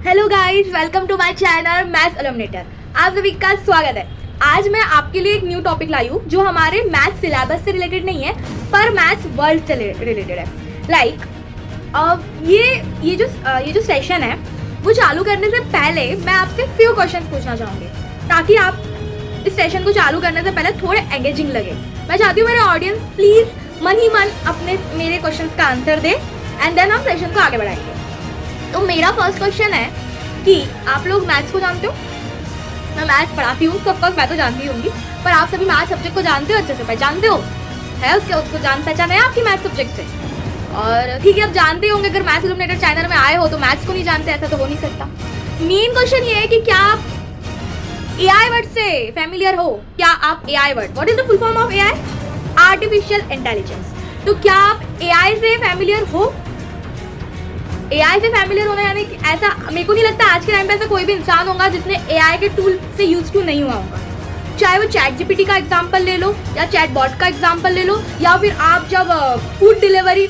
Hello guys, welcome to my channel maths eliminator. आप सभी का स्वागत है। आज मैं आपके लिए एक न्यू टॉपिक लाई हूँ जो हमारे मैथ्स सिलेबस से रिलेटेड नहीं है पर मैथ्स वर्ल्ड से रिलेटेड है। लाइक ये जो सेशन है वो चालू करने से पहले मैं आपसे फ्यू क्वेश्चंस पूछना चाहूँगी ताकि आप इस सेशन को चालू करने से पहले थोड़े एंगेजिंग लगे। मैं चाहती हूँ मेरे ऑडियंस प्लीज मन ही मन अपने मेरे क्वेश्चंस का आंसर दे एंड देन हम सेशन को आगे बढ़ाएंगे। तो मेरा फर्स्ट क्वेश्चन है कि आप लोग मैथ्स को जानते हो? मैं मैथ्स पढ़ाती हूँ तो ऑफकोर्स मैं तो जानती होंगी, पर आप सभी मैथ्स सब्जेक्ट को जानते हो, अच्छे से पहचानते हो? है उसको जान पहचान है आपकी मैथ्स सब्जेक्ट से? और ठीक है, आप जानते होंगे। अगर मैथ्स एलिमिनेटर चैनल में आए हो तो मैथ्स को नहीं जानते, ऐसा तो हो नहीं सकता। मेन क्वेश्चन ये है कि क्या आप AI वर्ड से फैमिलियर हो? क्या आप AI word, what is the full form of AI? Artificial intelligence. तो क्या आप AI से फैमिलियर हो? AI से फैमिलियर होना यानी ऐसा मेरे को नहीं लगता आज के टाइम पे ऐसा कोई भी इंसान होगा जिसने AI के टूल से यूज टू नहीं हुआ होगा। चाहे वो चैट जीपीटी का एग्जांपल ले लो या चैट बॉट का एग्जांपल ले लो, या फिर आप जब फूड डिलीवरी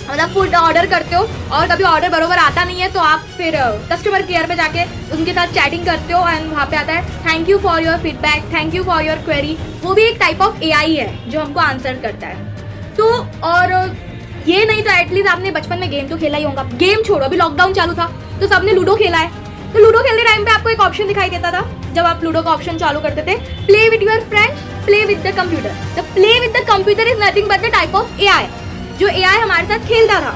मतलब फूड ऑर्डर करते हो और कभी ऑर्डर बरोबर आता नहीं है तो आप फिर कस्टमर केयर पे जाके उनके साथ चैटिंग करते हो एंड वहाँ पे आता है thank you for your feedback, thank you for your query. वो भी एक टाइप ऑफ AI है जो हमको आंसर करता है। तो और ये नहीं तो एटलीस्ट आपने बचपन में गेम तो खेला ही होगा। गेम छोड़ो, अभी लॉकडाउन चालू था तो सबने लूडो खेला है। तो लूडो खेलते टाइम पे आपको एक ऑप्शन दिखाई देता था जब आप लूडो का ऑप्शन चालू करते थे, play with your friends, play with the computer. The play with the computer is nothing but the type of AI जो AI हमारे साथ खेलता था।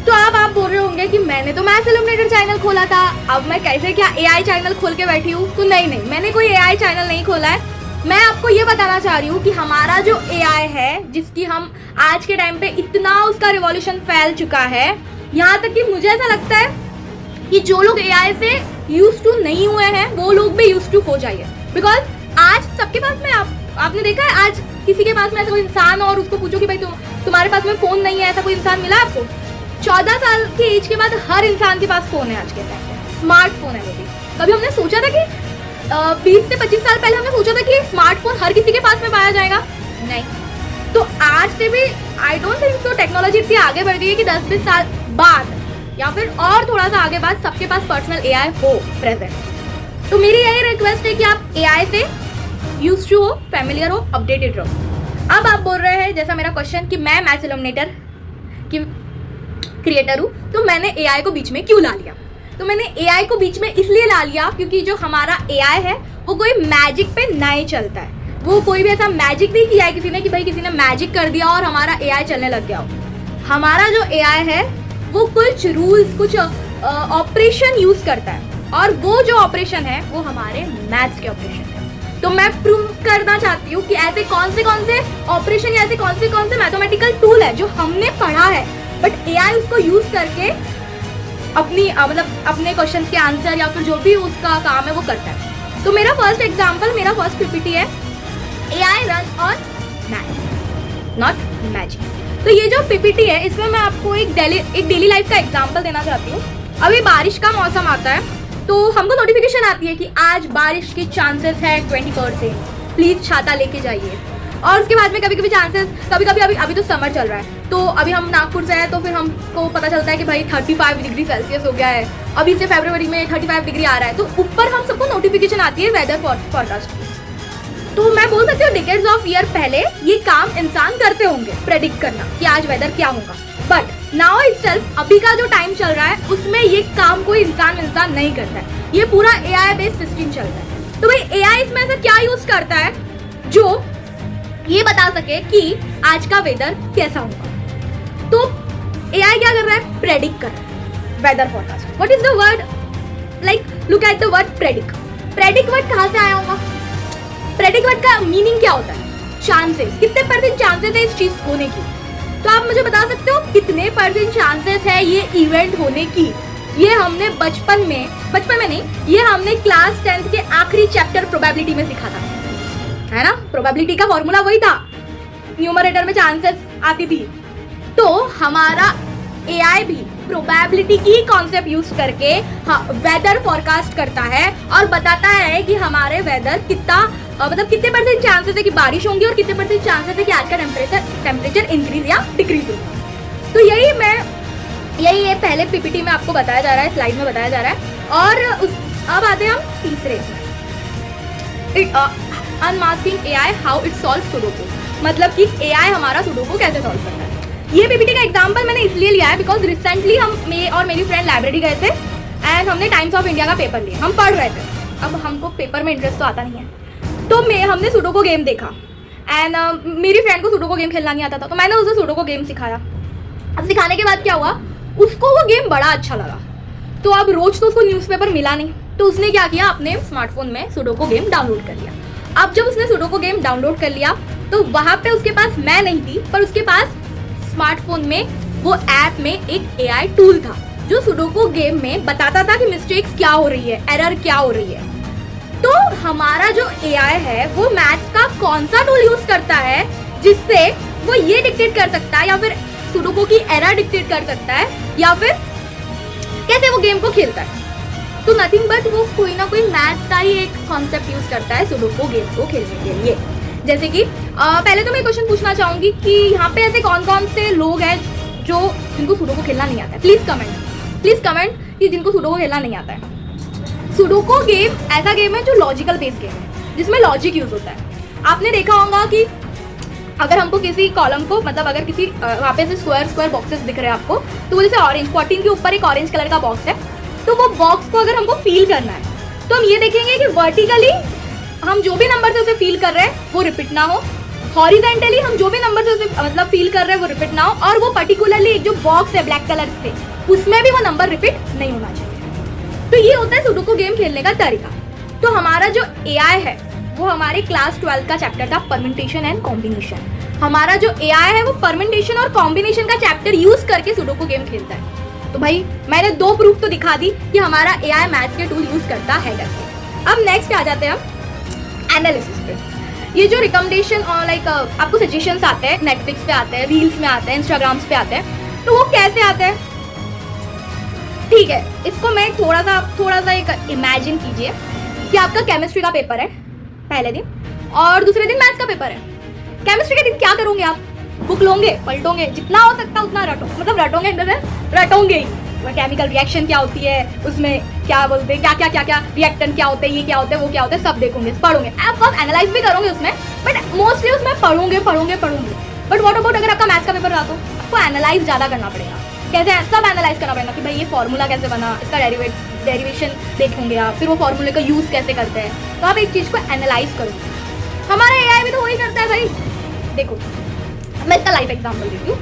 तो अब आप बोल रहे होंगे कि मैंने तो मैथ्स एलिमिनेटर चैनल खोला था, अब मैं कैसे क्या AI चैनल खोल के बैठी हूँ? तो नहीं, मैंने कोई AI चैनल नहीं खोला है। मैं आपको ये बताना चाह रही हूँ कि हमारा जो AI है, जिसकी हम आज के टाइम पे इतना उसका रिवॉल्यूशन फैल चुका है, यहाँ तक कि मुझे ऐसा लगता है कि जो लोग AI से यूज टू नहीं हुए हैं वो लोग भी यूज टू हो जाइए। बिकॉज आज सबके पास में आपने देखा है, आज किसी के पास में ऐसा कोई इंसान और उसको पूछो कि भाई तुम्हारे पास में फोन नहीं है, ऐसा कोई इंसान मिला आपको? 14 साल के एज के बाद हर इंसान के पास फोन है आज के टाइम पे, स्मार्टफोन है वो भी। कभी हमने सोचा था कि 20 से 25 साल पहले हमने सोचा था कि स्मार्टफोन हर किसी के पास में पाया जाएगा? नहीं। तो आज से भी I don't think so technology इतनी आगे बढ़ गई है कि 10-20 साल बाद या फिर और थोड़ा सा आगे बाद सबके पास पर्सनल AI हो प्रेजेंट। तो मेरी यही रिक्वेस्ट है कि आप AI से यूज टू हो, फैमिलियर हो, अपडेटेड रहो। अब आप बोल रहे हैं जैसा मेरा क्वेश्चन कि मैं मैथ्स एलिमिनेटर की क्रिएटर हूँ तो मैंने AI को बीच में क्यों ला लिया? तो मैंने AI को बीच में इसलिए ला लिया क्योंकि जो हमारा AI है वो कोई मैजिक पे नहीं चलता है। वो कोई भी ऐसा मैजिक नहीं किया है किसी ने कि भाई किसी ने मैजिक कर दिया और हमारा AI चलने लग गया हो। हमारा जो AI है वो कुछ रूल्स, कुछ ऑपरेशन यूज करता है और वो जो ऑपरेशन है वो हमारे मैथ्स के ऑपरेशन है। तो मैं प्रूव करना चाहती हूँ कि ऐसे कौन से ऑपरेशन या ऐसे कौन से मैथमेटिकल टूल है जो हमने पढ़ा है बट AI उसको यूज करके अपने क्वेश्चन के आंसर या फिर जो भी उसका काम है वो करता है। तो मेरा फर्स्ट एग्जांपल, मेरा फर्स्ट PPT है AI run on maths not magic. तो ये जो PPT है इसमें मैं आपको एक डेली लाइफ का एग्जांपल देना चाहती हूँ। अभी बारिश का मौसम आता है तो हमको नोटिफिकेशन आती है कि आज बारिश की चांसेस है 20%, प्लीज छाता लेके जाइए। और उसके बाद में कभी चांसेस अभी तो समर चल रहा है तो अभी हम नागपुर से हैं तो फिर हमको पता चलता है कि भाई 35 डिग्री सेल्सियस हो गया है, अभी से फरवरी में 35 डिग्री आ रहा है। तो ऊपर हम सबको नोटिफिकेशन आती है वेदर फॉरकास्ट की। तो मैं बोल सकती हूँ डिकेड्स ऑफ ईयर पहले ये काम इंसान करते होंगे, प्रेडिक्ट करना कि आज वेदर क्या होगा। बट नाउ इटसेल्फ अभी का जो टाइम चल रहा है उसमें ये काम कोई इंसान नहीं करता है, ये पूरा AI बेस्ड सिस्टम चल रहा है। तो भाई AI इसमें ऐसा क्या यूज करता है जो ये बता सके कि आज का वेदर कैसा होगा? तो AI क्या कर रहा है? प्रेडिक्ट कर रहा है weather forecast. What is the word, like look at the word predict. Predict word कहाँ से आया होगा? प्रेडिक्ट वर्ड का मीनिंग क्या होता है? चांसेस, कितने परसेंट चांसेस है इस चीज होने की? तो आप मुझे बता सकते हो कितने परसेंट चांसेस है ये इवेंट होने की? ये हमने बचपन में नहीं, ये हमने क्लास 10th के आखिरी चैप्टर प्रोबेबिलिटी में सीखा था, है ना? प्रोबेबिलिटी का फॉर्मूला वही था, न्यूमरेटर में चांसेस आती थी। तो हमारा AI भी प्रोबेबिलिटी की कॉन्सेप्ट यूज करके वेदर फॉरकास्ट करता है और बताता है कि हमारे वेदर कितने परसेंट चांसेस है कि बारिश होंगी और कितने परसेंट चांसेस है कि आज का टेम्परेचर इंक्रीज या डिक्रीज होगा। तो यही मैं यही ये पहले पीपीटी में आपको बताया जा रहा है, स्लाइड में बताया जा रहा है। और अब आते हैं हम तीसरे इसमें, unmasking AI how it solve sudoku, मतलब कि एआई हमारा सुडोकू कैसे सॉल्व करता है। ये पीपीटी का एग्जांपल मैंने इसलिए लिया है बिकॉज रिसेंटली हम मैं और मेरी फ्रेंड लाइब्रेरी गए थे एंड हमने टाइम्स ऑफ इंडिया का पेपर लिया, हम पढ़ रहे थे। अब हमको पेपर में इंटरेस्ट तो आता नहीं है, तो हमने सुडोकू गेम देखा एंड मेरी फ्रेंड को सुडोकू गेम खेलना नहीं आता था, तो मैंने उसे सुडोकू गेम सिखाया। अब सिखाने के बाद क्या हुआ, उसको वो गेम बड़ा अच्छा लगा। तो अब रोज तो उसको न्यूज़पेपर मिला नहीं, तो उसने क्या किया, अपने स्मार्टफोन में सुडोकू गेम डाउनलोड कर लिया। अब जब उसने सुडोकू गेम डाउनलोड कर लिया तो वहाँ पे उसके पास मैं नहीं थी, पर उसके पास स्मार्टफोन में वो ऐप में एक एआई टूल था जो सुडोकू गेम में बताता था कि मिस्टेक्स क्या हो रही है, एरर क्या हो रही है। तो हमारा जो एआई है वो मैथ्स का कौन सा टूल यूज करता है जिससे वो ये डिक्टेट कर सकता है, या फिर सुडोकू की एरर डिक्टेट कर सकता है, या फिर कैसे वो गेम को खेलता है। तो नथिंग बट वो कोई ना कोई मैथ्स का ही एक कॉन्सेप्ट यूज करता है सुडोकू गेम को खेलने के लिए। जैसे कि पहले तो मैं क्वेश्चन पूछना चाहूंगी कि यहाँ पे ऐसे कौन कौन से लोग हैं जो जिनको सुडोकू खेलना नहीं आता है। प्लीज कमेंट कि जिनको सुडोकू खेलना नहीं आता है। सुडोकू गेम ऐसा गेम है जो लॉजिकल बेस्ड गेम है, जिसमें लॉजिक यूज होता है। आपने देखा होगा कि अगर हमको किसी कॉलम को, मतलब अगर किसी वहाँ पे से स्क्वायर बॉक्सेस दिख रहे हैं आपको, तो वो जैसे ऑरेंज 14 के ऊपर एक ऑरेंज कलर का बॉक्स है, तो वो बॉक्स को अगर हमको फील करना है तो हम ये देखेंगे कि वर्टिकली हम जो भी नंबर से उसे फील कर रहे हैं वो रिपीट ना हो, हॉरिजेंटली हम जो भी नंबर से उसे मतलब फील कर रहे हैं वो रिपीट ना हो, और वो पर्टिकुलरली एक जो बॉक्स है ब्लैक कलर से उसमें भी वो नंबर रिपीट नहीं होना चाहिए। तो ये होता है सुडोकू गेम खेलने का तरीका। तो हमारा जो एआई है वो हमारे क्लास 12 का चैप्टर था परम्यूटेशन एंड कॉम्बिनेशन। हमारा जो एआई है वो परम्यूटेशन और कॉम्बिनेशन का चैप्टर यूज करके सुडोकू गेम खेलता है। तो भाई मैंने 2 प्रूफ तो दिखा दी कि हमारा एआई मैथ्स के टूल यूज करता है कैसे। अब नेक्स्ट आ जाते हैं हम एनालिसिस पे। ये जो रिकमेंडेशन और लाइक आपको सजेशंस आते हैं, नेटफ्लिक्स पे आते हैं, रील्स में आते हैं, इंस्टाग्राम्स पे आते हैं, तो वो कैसे आते हैं? ठीक है, इसको मैं थोड़ा सा एक इमेजिन कीजिए कि आपका केमिस्ट्री का पेपर है पहले दिन और दूसरे दिन मैथ्स का पेपर है। केमिस्ट्री के दिन क्या करोगे आप? बुक लोगे, पलटोगे, जितना हो सकता उतना रटो, मतलब रटोगे रटोगे ही। केमिकल रिएक्शन क्या होती है, उसमें क्या बोलते हैं, क्या रिएक्टेंट क्या होते हैं, ये क्या होता है, वो क्या होता है, सब देखोगे, पढ़ोगे। आप एनालाइज भी करोगे उसमें, बट मोस्टली उसमें पढ़ोगे। बट व्हाट अबाउट अगर आपका मैथ्स का पेपर रहा तो आपको एनालाइज ज़्यादा करना पड़ेगा। कैसे? सब एनालाइज करना पड़ेगा कि भाई ये फॉर्मूला कैसे बना, इसका डेरिवेशन देखेंगे आप, फिर वो फॉर्मूले का यूज़ कैसे करते हैं, तो आप एक चीज़ को एनालाइज करोगे। हमारा एआई भी तो वही करता है भाई। देखो मैं इसका लाइफ एग्जाम्पल देती हूँ।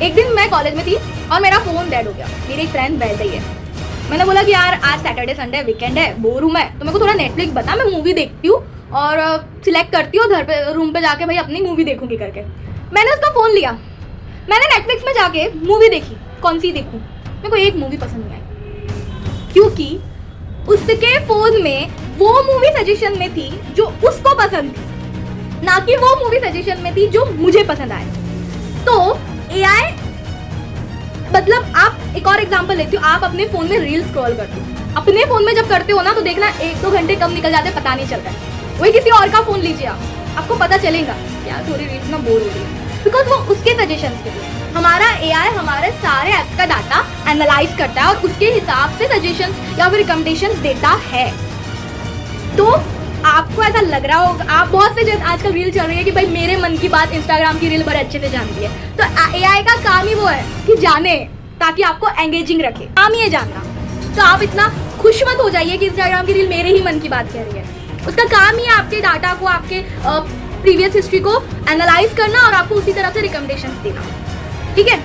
एक दिन मैं कॉलेज में थी और मेरा फ़ोन डेड हो गया। मेरी एक फ्रेंड बैठ गई है, मैंने बोला कि यार आज सैटरडे संडे वीकेंड है, बोर हूँ मैं, तो मेरे को थोड़ा नेटफ्लिक्स बता, मैं मूवी देखती हूँ और सिलेक्ट करती हूँ घर पे रूम पे जाके भाई अपनी मूवी देखूँगी करके। मैंने उसका फ़ोन लिया, मैंने नेटफ्लिक्स में जाके मूवी देखी। कौन सी देखूँ? मेरे को एक मूवी पसंद नहीं आई, क्योंकि उसके फ़ोन में वो मूवी सजेशन में थी जो उसको पसंद थी, ना कि वो मूवी सजेशन में थी जो मुझे पसंद आए। तो एआई मतलब आप एक और एग्जांपल लेती हूँ, आप अपने फोन में रील स्क्रॉल करते हो, अपने फोन में जब करते हो ना तो देखना 1-2 घंटे कब निकल जाते पता नहीं चलता है। वही किसी और का फोन लीजिए आपको पता चलेगा यार थोड़ी रील्स ना बोर हो रही है, बिकॉज वो उसके सजेशंस के लिए। हमारा एआई हमारे सारे ऐप्स का डाटा एनालाइज करता है और उसके हिसाब से सजेशंस या फिर रिकमेंडेशंस देता है। तो आपको ऐसा लग रहा होगा, आप बहुत से आजकल रील चल रही है कि भाई मेरे मन की बात इंस्टाग्राम की रील बड़े अच्छे से जानती है, तो एआई का काम ही वो है कि जाने, ताकि आपको एंगेजिंग रखे, काम ही है जानना। तो आप इतना खुश मत हो जाइए कि इंस्टाग्राम की रील मेरे ही मन की बात कह रही है। उसका काम ही है आपके डाटा को, आपके प्रीवियस हिस्ट्री को एनालाइज करना और आपको उसी तरह से रिकमेंडेशंस देना। ठीक है,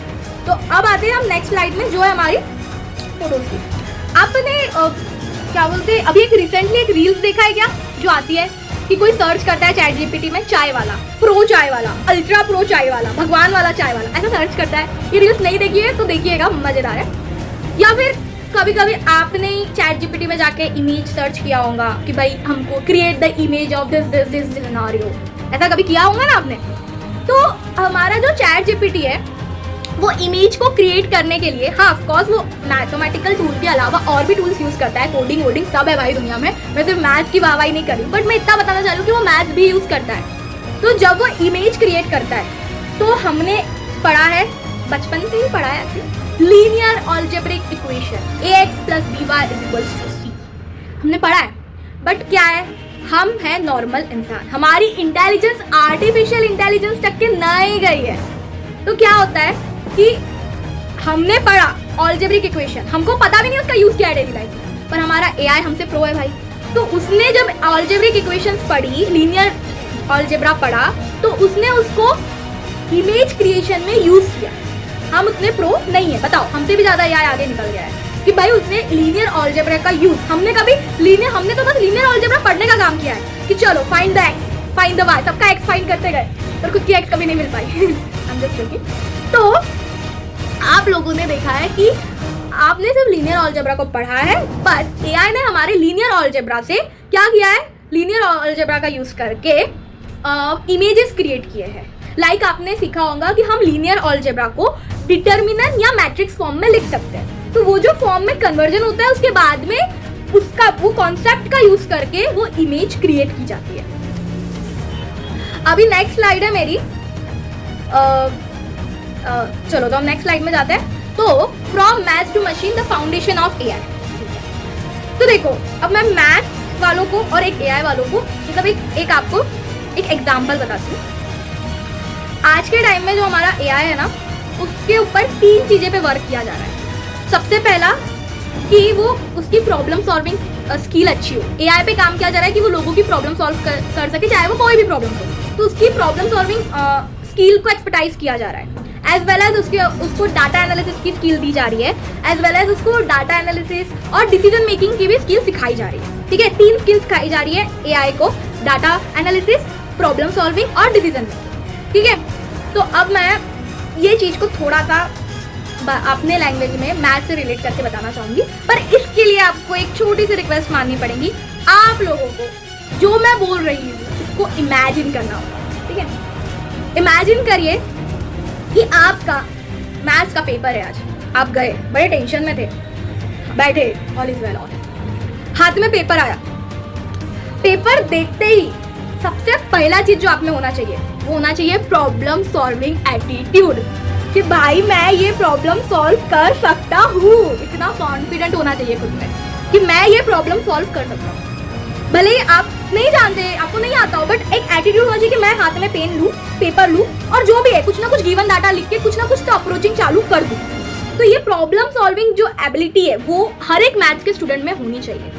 तो अब आते हैं हम नेक्स्ट स्लाइड में जो है हमारी फोटोज की। आपने क्या बोलते हैं, अभी एक रिसेंटली एक रील्स देखा है क्या जो आती है कि कोई सर्च करता है चैट जीपीटी में चाय वाला, प्रो चाय वाला, अल्ट्रा प्रो चाय वाला, भगवान वाला चाय वाला, ऐसा सर्च करता है। ये रील्स नहीं देखी है तो देखिएगा, मजेदार है। या फिर कभी कभी आपने चैट जीपीटी में जाके इमेज सर्च किया होगा कि भाई हमको create the image of this scenario, ऐसा कभी किया होगा ना आपने। तो हमारा जो चैट जीपीटी है वो इमेज को क्रिएट करने के लिए, हाँ ऑफकोर्स वो मैथमेटिकल टूल के अलावा और भी टूल्स यूज करता है, कोडिंग वोडिंग सब है भाई दुनिया में। मैं सिर्फ मैथ्स की वाहवाही नहीं कर रही, बट मैं इतना बताना चाह रही हूँ कि वो मैथ्स भी यूज करता है। तो जब वो इमेज क्रिएट करता है तो हमने पढ़ा है, बचपन से ही पढ़ा है linear algebraic equation ax plus by equals to c। हमने पढ़ा है, बट क्या है, हम हैं नॉर्मल इंसान, हमारी इंटेलिजेंस आर्टिफिशियल इंटेलिजेंस तक के नहीं गई है। तो क्या होता है कि हमने पढ़ा अलजेब्रिक इक्वेशन, हमको पता भी नहीं उसका यूज क्या है डेली लाइफ में, पर हमारा एआई हमसे प्रो है भाई। तो उसने जब अलजेब्रिक इक्वेशंस पढ़ी, लीनियर अलजेब्रा पढ़ा, तो उसने उसको इमेज क्रिएशन में यूज किया। हम उतने प्रो नहीं है, बताओ, हमसे भी ज्यादा एआई आगे निकल गया है कि भाई उसने लीनियर अलजेब्रा का यूज, हमने तो बस लीनियर अलजेब्रा पढ़ने का काम किया है कि चलो find the x, find the y, सबका एक्स फाइंड करते गए, पर खुद की एक्स कभी नहीं मिल पाई। I'm just joking। तो आप लोगों ने देखा है कि आपने सिर्फ लीनियर अलजेब्रा को पढ़ा है, पर एआई ने हमारे लीनियर अलजेब्रा से क्या किया है, लीनियर अलजेब्रा का यूज करके इमेजेस क्रिएट किए हैं। लाइक आपने सीखा होगा कि हम लीनियर अलजेब्रा को डिटर्मिनेंट या मैट्रिक्स फॉर्म में लिख सकते हैं। तो वो जो फॉर्म में कन्वर्जन होता है, उसके बाद में उसका वो कॉन्सेप्ट का यूज करके वो इमेज क्रिएट की जाती है। अभी नेक्स्ट स्लाइड है मेरी, चलो तो हम नेक्स्ट स्लाइड में जाते हैं। तो from maths to machine the foundation of AI. तो देखो, अब मैं मैथ्स वालों को और एक एआई वालों को मतलब एक आपको एक एग्जांपल बताती हूँ। आज के टाइम में जो हमारा एआई है ना, उसके ऊपर 3 चीजें पे वर्क किया जा रहा है। सबसे पहला कि वो उसकी प्रॉब्लम सॉल्विंग स्किल अच्छी हो। एआई पे काम किया जा रहा है कि वो लोगों की प्रॉब्लम सॉल्व कर सके, चाहे वो कोई भी प्रॉब्लम हो। तो उसकी प्रॉब्लम सॉल्विंग स्किल को एक्सपर्टाइज किया जा रहा है, एज वेल एज उसको डाटा एनालिसिस की स्किल दी जा रही है, एज वेल एज उसको डाटा एनालिसिस और डिसीजन मेकिंग की भी स्किल सिखाई जा रही है। ठीक है, 3 स्किल सिखाई जा रही है एआई को, डाटा एनालिसिस, प्रॉब्लम सॉल्विंग और डिसीजन मेकिंग। ठीक है, तो अब मैं ये चीज़ को थोड़ा सा अपने लैंग्वेज में मैथ से रिलेट करके बताना चाहूँगी, पर इसके लिए आपको एक छोटी सी रिक्वेस्ट माननी पड़ेगी। आप लोगों को जो मैं बोल रही हूँ उसको इमेजिन करना होगा। ठीक है, इमेजिन करिए कि आपका मैथ्स का पेपर है आज, आप गए, बड़े टेंशन में थे, बैठे, ऑल इज वेल, हाथ में पेपर आया। पेपर देखते ही सबसे पहला चीज जो आप में होना चाहिए वो होना चाहिए प्रॉब्लम सॉल्विंग एटीट्यूड, कि भाई मैं ये प्रॉब्लम सॉल्व कर सकता हूँ। इतना कॉन्फिडेंट होना चाहिए खुद में कि मैं ये प्रॉब्लम सॉल्व कर सकता हूँ। भले ही आप नहीं जानते, आपको नहीं आता हो, बट एक एटीट्यूड होना चाहिए कि मैं हाथ में पेन लूँ, पेपर लूँ और जो भी है कुछ ना कुछ गिवन डाटा लिख के कुछ ना कुछ तो अप्रोचिंग चालू कर दूँ। तो ये प्रॉब्लम सॉल्विंग जो एबिलिटी है वो हर एक मैथ्स के स्टूडेंट में होनी चाहिए।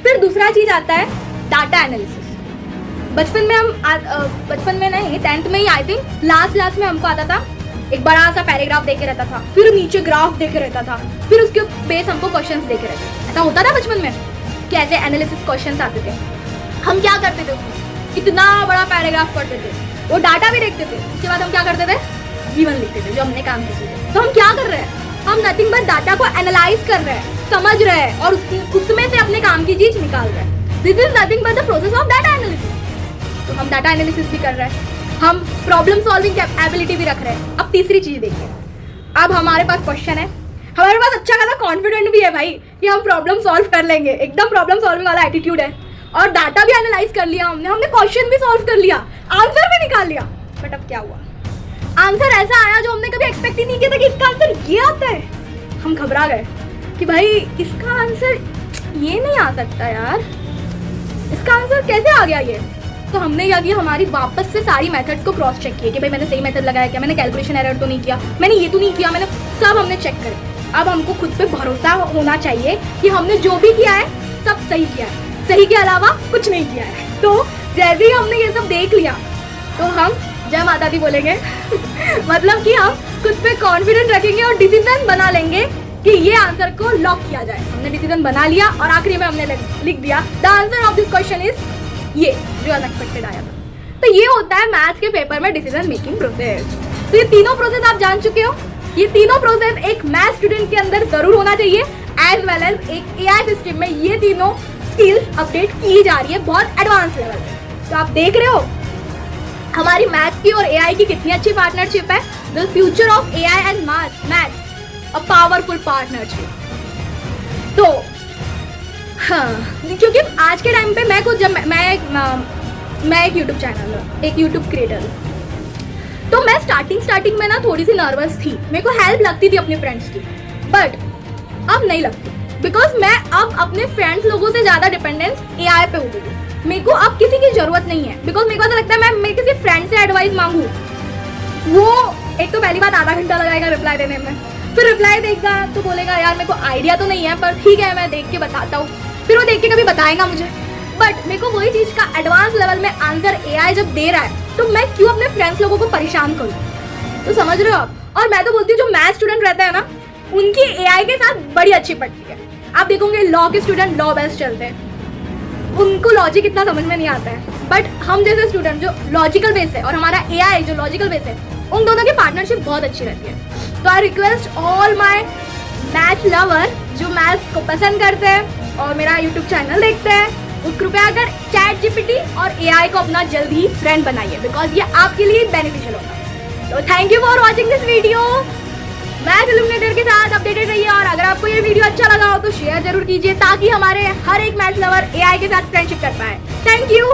फिर दूसरा चीज आता है डाटा एनालिसिस। बचपन में नहीं, 10th में ही आई थिंक लास्ट में हमको आता था, एक बड़ा सा पैराग्राफ देके रहता था, फिर नीचे ग्राफ देके रहता था, फिर उसके बेस हमको क्वेश्चंस देके रहते थे। ऐसा होता था बचपन में कि ऐसे एनालिसिस क्वेश्चंस आते थे। हम क्या करते थे उसमें, इतना बड़ा पैराग्राफ पढ़ते थे, वो डाटा भी देखते थे, उसके बाद हम क्या करते थे, गिवन लिखते थे जो हमने काम किए थे। तो हम क्या कर रहे हैं, हम नथिंग बट डाटा को एनालाइज कर रहे हैं, समझ रहे हैं और उसमें से अपने काम की चीज निकाल रहे हैं। This is nothing but the process of data analysis. तो हम डाटा एनालिसिस भी कर रहे हैं, हम प्रॉब्लम सॉल्विंग एबिलिटी भी रख रहे हैं। अब तीसरी चीज देखिए, अब हमारे पास क्वेश्चन है, हमारे पास अच्छा खासा कॉन्फिडेंट भी है भाई कि हम प्रॉब्लम सॉल्व कर लेंगे, एकदम प्रॉब्लम सॉल्विंग वाला एटीट्यूड है, और डाटा भी एनालाइज कर लिया हमने क्वेश्चन भी सॉल्व कर लिया, आंसर भी निकाल लिया। बट अब क्या हुआ, आंसर ऐसा आया जो हमने कभी एक्सपेक्ट ही नहीं किया था कि इसका आंसर ये आता है। हम घबरा गए कि भाई इसका आंसर ये नहीं आ सकता यार, इसका आंसर कैसे आ गया ये। तो हमने क्या किया, हमारी वापस से सारी मेथड्स को क्रॉस चेक किया कि भाई मैंने सही मेथड लगाया क्या, मैंने कैलकुलेशन एरर तो नहीं किया, मैंने ये तो नहीं किया, मैंने सब हमने चेक करे। अब हमको खुद पे भरोसा होना चाहिए कि हमने जो भी किया है सब सही किया है, सही के अलावा कुछ नहीं किया है। तो जैसे ही हमने ये सब देख लिया तो हम जय माता दी बोलेंगे मतलब कि हम खुद पे कॉन्फिडेंट रखेंगे और डिसीजन बना लेंगे कि ये आंसर को लॉक किया जाए। हमने डिसीजन बना लिया और आखिरी में हमने लिख दिया the answer of this question is ये, जो अनएक्सपेक्टेड आया था। तो ये होता है मैथ्स के पेपर में डिसीजन मेकिंग प्रोसेस। तो ये तीनों प्रोसेस आप जान चुके हो, ये तीनों प्रोसेस एक मैथ स्टूडेंट के अंदर जरूर होना चाहिए, एज वेल एज एक एआई सिस्टम में ये तीनों स्किल्स अपडेट की जा रही है बहुत एडवांस लेवल पे। तो आप देख रहे हो हमारी मैथ्स की और एआई की कितनी अच्छी पार्टनरशिप है। The future of AI and maths, a powerful partnership. तो हाँ, क्योंकि आज के टाइम पे मैं एक यूट्यूब चैनल हूँ, एक यूट्यूब क्रिएटर हूँ। तो मैं स्टार्टिंग में ना थोड़ी सी नर्वस थी, मेरे को हेल्प लगती थी अपने फ्रेंड्स की, बट अब नहीं लगती, बिकॉज मैं अब अपने फ्रेंड्स लोगों से ज़्यादा डिपेंडेंस AI पे हो गई हूँ। मेरे को अब किसी की ज़रूरत नहीं है, बिकॉज मेरे को ऐसा लगता है मैं किसी फ्रेंड से एडवाइस मांगू, वो एक तो पहली बात आधा घंटा लगाएगा रिप्लाई देने में, फिर रिप्लाई देगा तो बोलेगा यार मेरे को आइडिया तो नहीं है पर ठीक है मैं देख के बताता हूँ, फिर वो देख के कभी बताएगा मुझे, बट मेरे को वही चीज़ का एडवांस लेवल में आंसर AI जब दे रहा है तो मैं क्यों अपने फ्रेंड्स लोगों को परेशान करूँ? तो समझ रहे हो आप? और मैं तो बोलती हूँ जो मैथ स्टूडेंट रहता है ना, उनकी AI के साथ बड़ी अच्छी पड़ती है। आप देखोगे लॉ के स्टूडेंट लॉ बेस्ट चलते हैं, उनको लॉजिक इतना समझ में नहीं आता है, बट हम जैसे स्टूडेंट जो लॉजिकल बेस है और हमारा AI जो लॉजिकल बेस है, उन दोनों की पार्टनरशिप बहुत अच्छी रहती है। तो I request all my math lover जो मैथ को पसंद करते हैं और मेरा यूट्यूब चैनल देखते हैं, वो कृपया कर ChatGPT और AI को अपना जल्दी फ्रेंड बनाइए, बिकॉज ये आपके लिए बेनिफिशियल होगा। तो thank you for watching this video. Math illuminator के साथ अपडेटेड रहिए, और अगर आपको ये वीडियो अच्छा लगा हो तो शेयर जरूर कीजिए ताकि हमारे हर एक मैथ लवर AI के साथ फ्रेंडशिप कर पाए। Thank you.